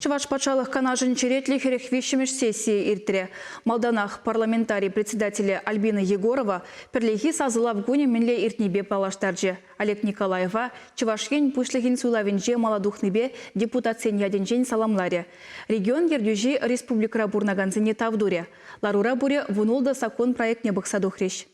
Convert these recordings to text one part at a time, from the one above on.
Чуваш пачалых канажын черетлих вещемеш сессии иртре. Малданах парламентарий председателя Альбина Егорова перлихи сазыла в гуне менле иртнебе палаштарджи. Олег Николаева чувашген пушлихин сулавинже маладухнебе депутатсен яденжен саламларе. Регион ердюжи республика бурнаганзине тавдуре. Ларура буре вунулда закон проект не бахсадухрещ.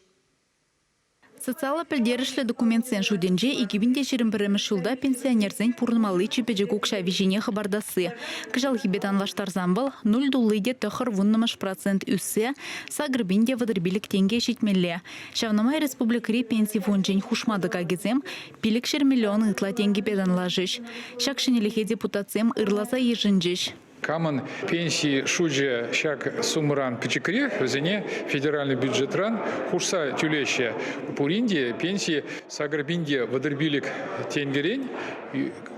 Социалы пілдерішлі документ сен жуденже 2021 жылда пенсионерзен пурнымалы чепедегук шавижине хабардасы. Кыжал хибетан ваштарзан был 0 дулыйде тұхыр вуннымыш процент үссе, сагрбинде вадырбилік тенге жетмелі. Шавнамай республикари пенсий фонжен хушмадыға кезем, пилік шер миллион ытла тенге педанлажыш. Шакшынеліхе депутатсем ырласа ежінжіш. Каман пенсии шуджи шак сумран пичекре, везене федеральный бюджетран, хурса тюлеща пуринди, пенсии сагрбинде вадырбилик тенгерень,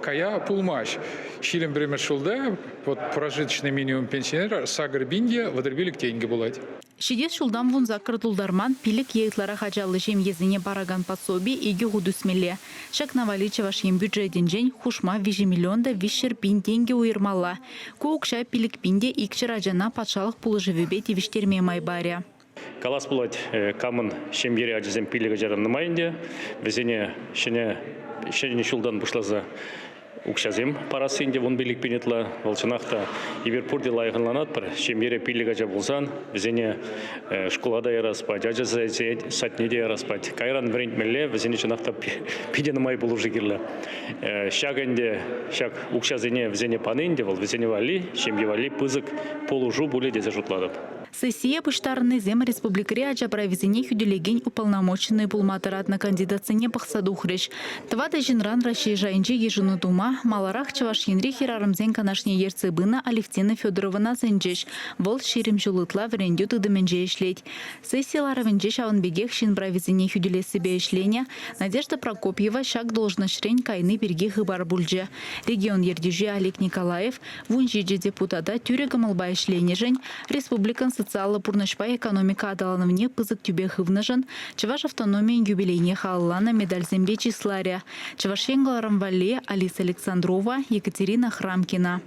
кая пулмаш. Шилем бремешулда, вот прожиточный минимум пенсионера сагрбинде вадырбилик тенге булать. Шидес шулдан вун закрытулдарман пилик ейлара хачалы жем езіне бараган подсоби иге худусмеле. Шак наваличева шем бюджетен жен хушма 5 миллионда вишер пин тенге уйырмалла. Коукша пилик пинде икчер ажана патшалық пулы живебе тивиштерме майбаря. Калас булать камын шемгере ажызем пилига жараннымайынде. Везене шене шулдан бушлаза укшазем парасынде вон билик пинетла волчанахта Иверпурде лайғынланат бір шембере пилига жабылсан везене школада яраспать, ажаза сатнеде яраспать. Кайран врентмелле везене чанахта пиденымай болу жигерлі. Шагенде шаг укшазене везене панынде вол везене вали, шемге вали пызык полужу буле дезе жутладып. Сессия пыштарны зем республикари ажабра везене хюделеген уполномоченный пулматырат на кандидатсыне пахсадухреш. Твада жинран рашей жайынче ежыны дума, маларах чаваш янри хирарымзен канашне ерцы бына Алевтина Федоровна зенжеш. Вол ширим жулытла врендю тыдыменже ишлеть. Сессиялары венже шавынбегех шинбра везене хюделе себе ишленя. Надежда Прокопьева шаг должношрень кайны берги хыбар бульже. Регион ердежи Олег Николаев вунжиджи депутата тюрегам алба ишленежень. Республикан социалы пурнашпа экономика адаланывне пызык тюбе хывнажан. Чаваш автономия юбилейне халлана медаль земле числаря. Чаваш енгаларам вале Алиса Александрова, Екатерина Храмкина.